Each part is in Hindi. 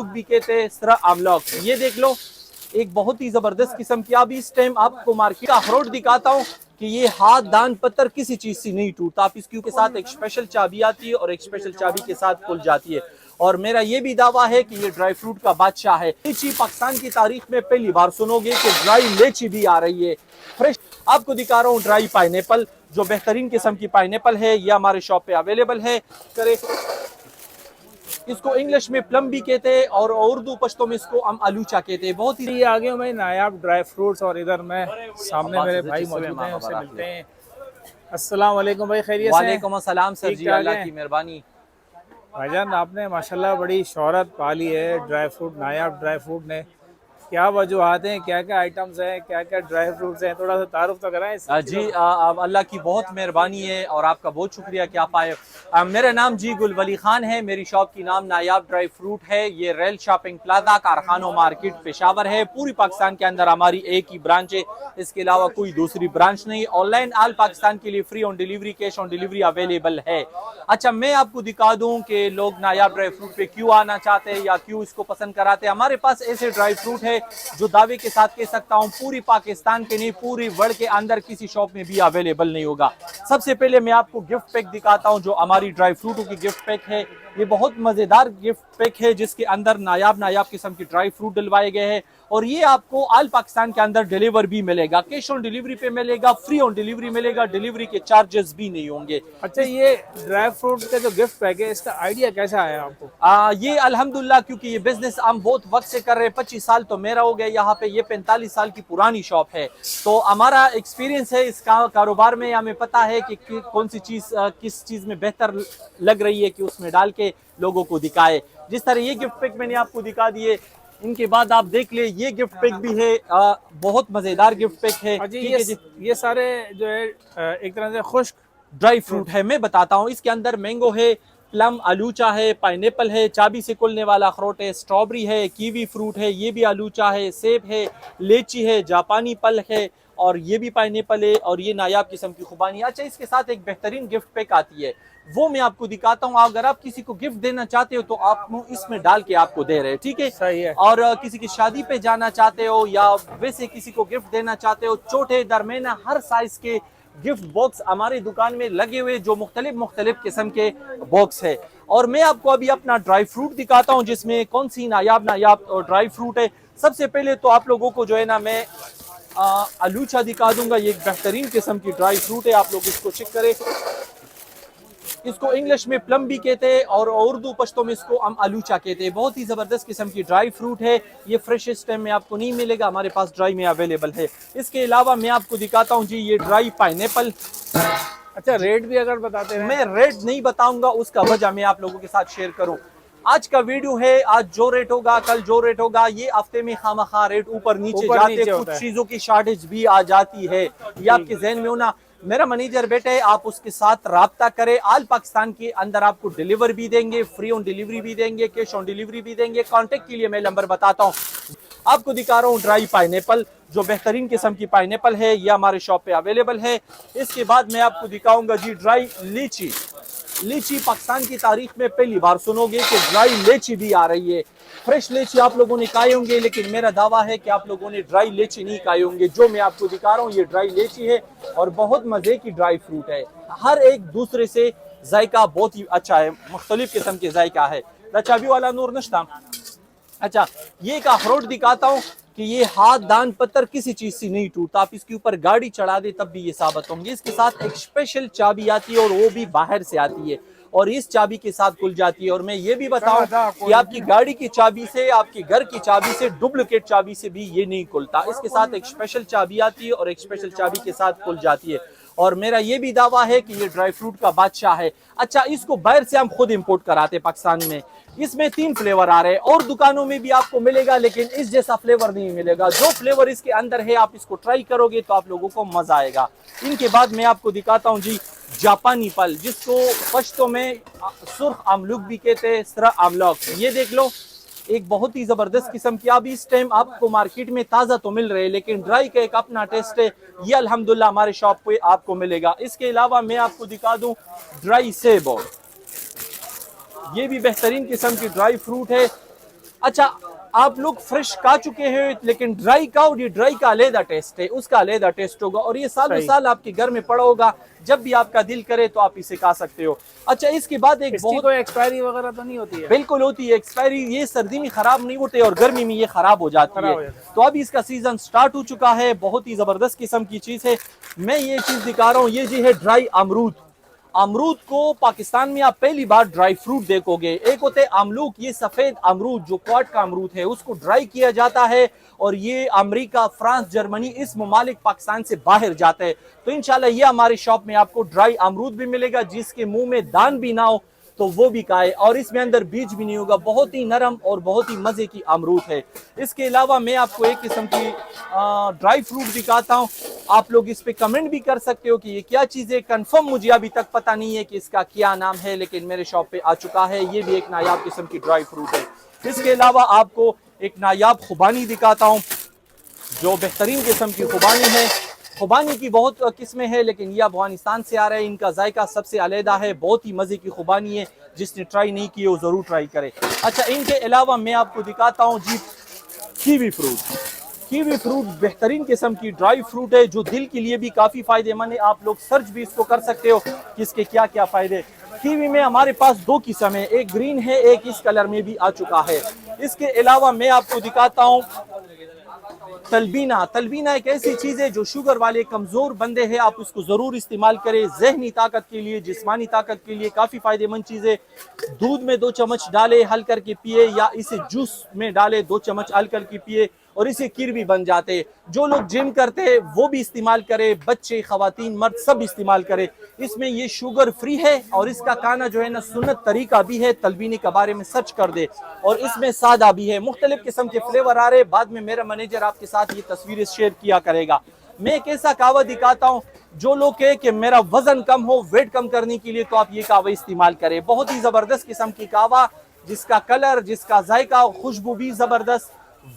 भी कहते हैं, सरा आमलॉक। ये देख लो, एक बहुत ही जबरदस्त किस्म की। अब इस टाइम आपको मार्केट का अखरोट दिखाता हूँ कि ये हाथ दान पत्थर किसी चीज से नहीं टूटता। आप इसके के साथ एक स्पेशल चाबी आती है और एक स्पेशल चाबी के साथ खुल जाती है। और मेरा ये भी दावा है कि ये ड्राई फ्रूट का बादशाह है। लीची पाकिस्तान की तारीख में पहली बार सुनोगे कि ड्राई लीची भी आ रही है, फ्रेश। आपको दिखा रहा हूँ ड्राई पाइनएप्पल, जो बेहतरीन किस्म की पाइनएप्पल है। ये हमारे शॉप पे अवेलेबल है। करे इसको इंग्लिश में प्लम भी कहते हैं और उर्दू पश्तो में इसको हम आलूचा कहते हैं। बहुत ही आगे मैं नायाब ड्राई फ्रूट्स और इधर मैं सामने मेरे भाई मौजूद हैं, उससे मिलते हैं। अस्सलाम वालेकुम भाई, खैरियत से? वालेकुम अस्सलाम सर जी, अल्लाह की मेहरबानी। भाईजान आपने माशाल्लाह बड़ी शोहरत पाली है ड्राई फ्रूट, नायाब ड्राई फ्रूट ने। क्या वजूहात हैं, क्या क्या आइटम्स हैं, क्या क्या ड्राई फ्रूट्स हैं, थोड़ा सा तारुफ तो कराएं। जी अल्लाह की बहुत मेहरबानी है और आपका बहुत शुक्रिया कि आप आए। मेरा नाम जी गुलवली खान है। मेरी शॉप की नाम नायाब ड्राई फ्रूट है। ये रेल शॉपिंग प्लाजा कारखानों मार्केट पेशावर है। पूरी पाकिस्तान के अंदर हमारी एक ही ब्रांच है, इसके अलावा कोई दूसरी ब्रांच नहीं। ऑनलाइन आल पाकिस्तान के लिए free on delivery, cash on delivery available है। अच्छा, मैं आपको दिखा दूं कि लोग नायाब ड्राई फ्रूट पे क्यों आना चाहते हैं या क्यों इसको पसंद कराते हैं। हमारे पास ऐसे ड्राई फ्रूट है जो दावे के साथ कह सकता हूं पूरी पाकिस्तान के नहीं, पूरी वर्ल्ड के अंदर किसी शॉप में भी अवेलेबल नहीं होगा। सबसे पहले मैं आपको गिफ्ट पैक दिखाता हूं, जो हमारी ड्राई फ्रूटों की गिफ्ट पैक है। ये बहुत मजेदार गिफ्ट पैक है जिसके अंदर नायाब नायाब किस्म की ड्राई फ्रूट डलवाए गए हैं और ये आपको आल पाकिस्तान के अंदर डिलीवर भी मिलेगा। कैश ऑन डिलीवरी पे मिलेगा, फ्री ऑन डिलीवरी मिलेगा, डिलीवरी के चार्जेस भी नहीं होंगे। अच्छा, ये ड्राई फ्रूट का जो गिफ्ट पैक है, इसका आइडिया कैसा आया आपको? ये अल्हम्दुलिल्लाह, क्योंकि ये बिजनेस हम बहुत वक्त से कर रहे हैं। 25 साल तो मेरा हो गया यहाँ पे, ये 45 साल की पुरानी शॉप है। तो हमारा एक्सपीरियंस है इस कारोबार में। हमें पता है कि कौन सी चीज किस चीज में बेहतर लग रही है कि उसमें डाल के लोगों को दिखाए। जिस तरह ये गिफ्ट पैक मैंने आपको दिखा दिए, इनके बाद आप देख ले ये गिफ्ट पैक भी है। बहुत मजेदार गिफ्ट पैक है। ये सारे जो है एक तरह से खुश्क ड्राई फ्रूट है। मैं बताता हूँ, इसके अंदर मैंगो है, प्लम आलूचा है, पाइनएप्पल है, चाबी से खुलने वाला अखरोट है, स्ट्रॉबेरी है, कीवी फ्रूट है, ये भी आलूचा है, सेब है, लीची है, जापानी पल है और ये भी पाइनएप्पल है और ये नायाब किस्म की खुबानी। अच्छा, इसके साथ एक बेहतरीन गिफ्ट पैक आती है, वो मैं आपको दिखाता हूँ। अगर आप किसी को गिफ्ट देना चाहते हो तो आप इसमें डाल के आपको दे रहे हैं, ठीक है? सही है। और किसी की शादी पे जाना चाहते हो या वैसे किसी को गिफ्ट देना चाहते हो, छोटे दरमियाना हर साइज के गिफ्ट बॉक्स हमारी दुकान में लगे हुए, जो मुख्तलिफ किस्म के बॉक्स है। और मैं आपको अभी अपना ड्राई फ्रूट दिखाता हूँ जिसमें कौन सी नायाब ड्राई फ्रूट है। सबसे पहले तो आप लोगों को जो है ना, मैं आलूचा दिखा दूंगा। ये एक बेहतरीन किस्म की ड्राई फ्रूट है, आप लोग इसको चेक करें। इसको इंग्लिश में प्लम भी कहते हैं और उर्दू पश्तो में इसको हम आलूचा कहते हैं। बहुत ही जबरदस्त किस्म की ड्राई फ्रूट है। ये फ्रेश इस टाइम में आपको नहीं मिलेगा, हमारे पास ड्राई में अवेलेबल है। इसके अलावा मैं आपको दिखाता हूँ जी, ये ड्राई पाइनएप्पल। अच्छा, रेट भी अगर बताते हैं? मैं रेट नहीं बताऊंगा, उसका वजह मैं आप लोगों के साथ शेयर करूं। आज का वीडियो है, आज जो रेट होगा कल जो रेट होगा। ये हफ्ते में खामखा रेट ऊपर नीचे जाते, कुछ चीजों की शॉर्टेज भी आ जाती है, ये आपके जहन में होना। मेरा मैनेजर बेटा है, आप उसके साथ राब्ता करें। आल पाकिस्तान के अंदर आपको डिलीवर भी देंगे, फ्री ऑन डिलीवरी भी देंगे, कैश ऑन डिलीवरी भी देंगे। कांटेक्ट के लिए मैं नंबर बताता हूँ। आपको दिखा रहा हूँ ड्राई पाइनएप्पल, जो बेहतरीन किस्म की पाइनएप्पल है, ये हमारे शॉप पे अवेलेबल है। इसके बाद मैं आपको दिखाऊंगा जी ड्राई लीची। लीची पाकिस्तान की तारीख में पहली बार सुनोगे कि ड्राई लीची भी आ रही है। फ्रेश लीची आप लोगों ने खाए होंगे, लेकिन मेरा दावा है कि आप लोगों ने ड्राई लीची नहीं खाए होंगे। जो मैं आपको दिखा रहा हूँ ये ड्राई लीची है और बहुत मजे की ड्राई फ्रूट है। हर एक दूसरे से जायका बहुत ही अच्छा है, मुख्तलिफ किस्म के जायका है। चाबी वाला नूर नश्ता। अच्छा, ये एक अखरोट दिखाता हूँ कि ये हाथ दान पत्थर किसी चीज से नहीं टूटता। आप इसके ऊपर गाड़ी चढ़ा दे तब भी ये साबित होंगे। इसके साथ एक स्पेशल चाबी आती है और वो भी बाहर से आती है और इस चाबी के साथ खुल जाती है। और मैं ये भी बताऊं कि आपकी गाड़ी की चाबी से, आपके घर की चाबी से, डुप्लीकेट चाबी से भी ये नहीं खुलता। इसके साथ एक स्पेशल चाबी आती है और एक स्पेशल चाबी के साथ खुल जाती है। और मेरा ये भी दावा है कि ये ड्राई फ्रूट का बादशाह है। अच्छा, इसको बाहर से हम खुद इंपोर्ट कराते पाकिस्तान में। इसमें 3 फ्लेवर आ रहे हैं और दुकानों में भी आपको मिलेगा, लेकिन इस जैसा फ्लेवर नहीं मिलेगा। जो फ्लेवर इसके अंदर है, आप इसको ट्राई करोगे तो आप लोगों को मजा आएगा। इनके बाद मैं आपको दिखाता हूँ जी जापानी पल, जिसको पश्तो में सुर्ख आमलूक भी कहते हैं, सरा आमलॉक। ये देख लो, एक बहुत ही जबरदस्त किस्म की। अब इस टाइम आपको मार्केट में ताज़ा तो मिल रहे हैं, लेकिन ड्राई का एक अपना टेस्ट है। ये अल्हम्दुलिल्लाह हमारे शॉप पे आपको मिलेगा। इसके अलावा मैं आपको दिखा दूं ड्राई सेब, ये भी बेहतरीन किस्म की ड्राई फ्रूट है। अच्छा, आप लोग फ्रेश खा चुके हैं, लेकिन ड्राई का और ये ड्राई का अलग टेस्ट है, उसका अलग टेस्ट होगा और ये सालों साल आपके घर में पड़ा होगा, जब भी आपका दिल करे तो आप इसे खा सकते हो। अच्छा, इसके बाद एक बहुत कोई एक्सपायरी वगैरह तो नहीं होती है? बिल्कुल होती है एक्सपायरी, ये सर्दी में खराब नहीं होते और गर्मी में ये खराब हो जाती है। तो अभी इसका सीजन स्टार्ट हो चुका है, बहुत ही जबरदस्त किस्म की चीज है। मैं ये चीज दिखा रहा हूँ, ये जी है ड्राई अमरूद। अमरूद को पाकिस्तान में आप पहली बार ड्राई फ्रूट देखोगे। एक होते अमलूक, ये सफेद अमरूद जो क्वाड का अमरूद है, उसको ड्राई किया जाता है और ये अमेरिका, फ्रांस, जर्मनी, इस ममालिक पाकिस्तान से बाहर जाता है। तो इंशाल्लाह ये हमारे शॉप में आपको ड्राई अमरूद भी मिलेगा, जिसके मुंह में दान भी ना हो तो वो भी खाए और इसमें अंदर बीज भी नहीं होगा। बहुत ही नरम और बहुत ही मजे की अमरूद है। इसके अलावा मैं आपको एक किस्म की ड्राई फ्रूट दिखाता हूँ, आप लोग इस पे कमेंट भी कर सकते हो कि ये क्या चीज़ है। कंफर्म मुझे अभी तक पता नहीं है कि इसका क्या नाम है, लेकिन मेरे शॉप पे आ चुका है। ये भी एक नायाब किस्म की ड्राई फ्रूट है। इसके अलावा आपको एक नायाब खुबानी दिखाता हूँ, जो बेहतरीन किस्म की खुबानी है। खुबानी की बहुत किस्में हैं, लेकिन ये अफगानिस्तान से आ रहे हैं, इनका जायका सबसे अलहदा है, बहुत ही मज़े की खुबानी है। जिसने ट्राई नहीं की वो ज़रूर ट्राई करे। अच्छा, इनके अलावा मैं आपको दिखाता हूँ जी कीवी फ्रूट। कीवी फ्रूट बेहतरीन किस्म की ड्राई फ्रूट है, जो दिल के लिए भी काफ़ी फ़ायदेमंद है। आप लोग सर्च भी इसको कर सकते हो कि इसके क्या क्या फ़ायदे। कीवी में हमारे पास दो किस्म है, एक ग्रीन है, एक इस कलर में भी आ चुका है। इसके अलावा मैं आपको दिखाता हूँ तलबीना। तलबीना एक ऐसी चीज़ है जो शुगर वाले कमज़ोर बंदे हैं, आप उसको ज़रूर इस्तेमाल करें। जहनी ताकत के लिए, जिस्मानी ताकत के लिए काफ़ी फ़ायदेमंद चीज़ है। दूध में 2 चम्मच डाले, हल करके पिए, या इसे जूस में डाले 2 चम्मच हल करके पिए और इसे किर भी बन जाते हैं। जो लोग जिम करते हैं वो भी इस्तेमाल करें, बच्चे, खवातीन, मर्द सब इस्तेमाल करें। इसमें ये शुगर फ्री है और इसका खाना जो है ना सुन्नत तरीका भी है। तलबीने के बारे में सर्च कर दे, और इसमें सादा भी है। मुख्तलिफ किस्म के फ्लेवर आ रहे, बाद में मेरा मैनेजर आपके साथ ये तस्वीरें शेयर किया करेगा। मैं एक ऐसा कहवा दिखाता हूँ, जो लोग कहे कि मेरा वजन कम हो, वेट कम करने के लिए, तो आप ये कहवा इस्तेमाल करें। बहुत ही जबरदस्त किस्म की कहवा, जिसका कलर, जिसका जायका, खुशबू भी जबरदस्त,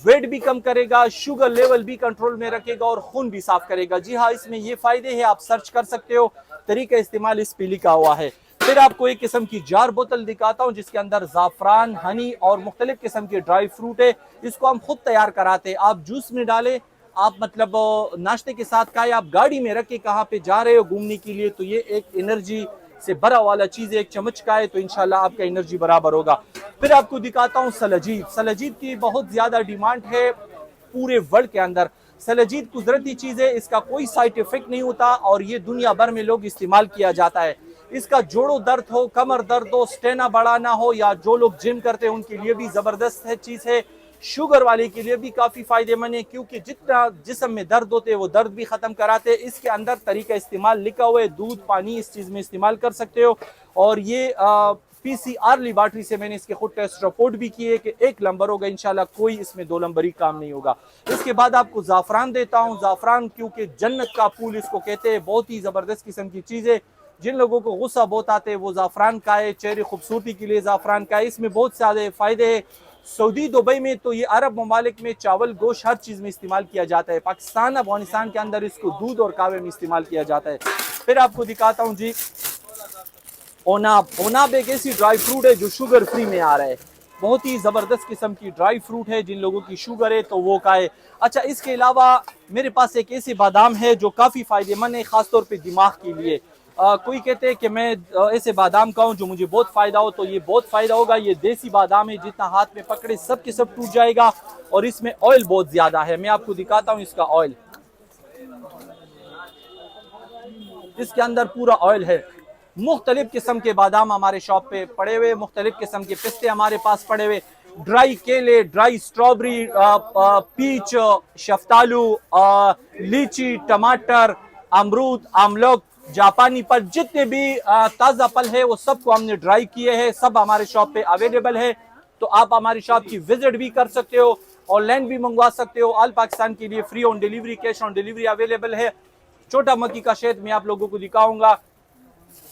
वेट भी कम करेगा, शुगर लेवल भी कंट्रोल में रखेगा और खून भी साफ करेगा। जी हाँ, इसमें ये फायदे हैं, आप सर्च कर सकते हो, तरीका इस्तेमाल इस पे लिखा हुआ है। फिर आपको एक किस्म की जार बोतल दिखाता हूँ, जिसके अंदर जाफरान, हनी और मुख्तलिफ किस्म के ड्राई फ्रूट है। इसको हम खुद तैयार कराते हैं। आप जूस में डाले, आप मतलब नाश्ते के साथ खाए, आप गाड़ी में रख के कहाँ पे जा रहे हो घूमने के लिए, तो ये एक एनर्जी से भरा वाला चीज़ है। एक चम्मच का है तो इंशाल्लाह आपका एनर्जी बराबर होगा। फिर आपको दिखाता हूँ सलाजीद। सलाजीद की बहुत ज़्यादा डिमांड है पूरे वर्ल्ड के अंदर। सलाजीद कुदरती चीज़ है, इसका कोई साइड इफेक्ट नहीं होता और ये दुनिया भर में लोग इस्तेमाल किया जाता है। इसका जोड़ों दर्द हो, कमर दर्द हो, स्टेना बढ़ाना हो, या जो लोग जिम करते हैं उनके लिए भी ज़बरदस्त है चीज़ है। शुगर वाले के लिए भी काफ़ी फ़ायदेमंद है, क्योंकि जितना जिस्म में दर्द होते हैं वो दर्द भी ख़त्म कराते हैं। इसके अंदर तरीका इस्तेमाल लिखा हुआ है, दूध, पानी इस चीज़ में इस्तेमाल कर सकते हो। और ये PCR लेबॉर्ट्री से मैंने इसके खुद टेस्ट रिपोर्ट भी किए कि 1 नंबर होगा, इंशाल्लाह कोई इसमें 2 नंबरी काम नहीं होगा। इसके बाद आपको ज़ाफ़रान देता हूँ। ज़ाफ़रान क्योंकि जन्नत का फूल इसको कहते हैं, बहुत ही ज़बरदस्त किस्म की चीज़ है। जिन लोगों को गुस्सा बहुत आते हैं वो ज़ाफ़रान खाए, चेहरे खूबसूरती के लिए ज़ाफ़रान खाए। इसमें बहुत सारे फ़ायदे हैं। सऊदी, दुबई में तो ये अरब ममालिक में चावल, गोश्त हर चीज़ में इस्तेमाल किया जाता है। पाकिस्तान, अफगानिस्तान के अंदर इसको दूध और कावे में इस्तेमाल किया जाता है। फिर आपको दिखाता हूँ जी ओनाब। ओनाब एक ऐसी ड्राई फ्रूट है जो शुगर फ्री में आ रहा है। बहुत ही ज़बरदस्त किस्म की ड्राई फ्रूट है, जिन लोगों की शुगर है तो वो खाए। अच्छा, इसके अलावा मेरे पास एक ऐसी बादाम है जो काफ़ी फ़ायदेमंद है, ख़ासतौर पे दिमाग के लिए। कोई कहते हैं कि मैं ऐसे बादाम खाऊं जो मुझे बहुत फ़ायदा हो, तो ये बहुत फ़ायदा होगा। ये देसी बादाम है, जितना हाथ में पकड़े सब के सब टूट जाएगा और इसमें ऑयल बहुत ज़्यादा है। मैं आपको दिखाता हूँ इसका ऑयल। इसके अंदर पूरा ऑयल है। मुख्तलिफ किस्म के बादाम हमारे शॉप पे पड़े हुए, मुख्तलिफ किस्म के पिस्ते हमारे पास पड़े हुए, ड्राई केले, ड्राई स्ट्रॉबेरी, पीच, शफ्तालू, लीची, टमाटर, अमरूद, आमलोक, जापानी फल, जितने भी ताज़ा फल है वो सबको हमने ड्राई किए हैं। सब हमारे शॉप पे अवेलेबल है, तो आप हमारी शॉप की विजिट भी कर सकते हो, ऑनलाइन भी मंगवा सकते हो। ऑल पाकिस्तान के लिए free on delivery, cash on delivery available है। छोटा मक्की का शहद मैं आप लोगों को दिखाऊंगा,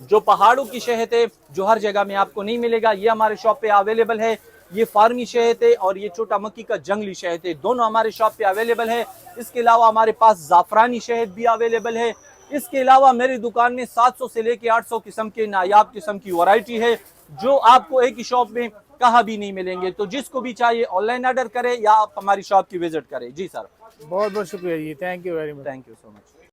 जो पहाड़ों की शहद है, जो हर जगह में आपको नहीं मिलेगा, ये हमारे शॉप पे अवेलेबल है। ये फार्मी शहद है और ये छोटा मक्की का जंगली शहद है, दोनों हमारे शॉप पे अवेलेबल है। इसके अलावा हमारे पास ज़ाफ़रानी शहद भी अवेलेबल है। इसके अलावा मेरी दुकान में 700 से लेके 800 किस्म के नायाब किस्म की वैरायटी है, जो आपको एक ही शॉप में कहाँ भी नहीं मिलेंगे। तो जिसको भी चाहिए ऑनलाइन ऑर्डर करे या आप हमारी शॉप की विजिट करें। जी सर, बहुत बहुत शुक्रिया जी, thank you very much. Thank you so much.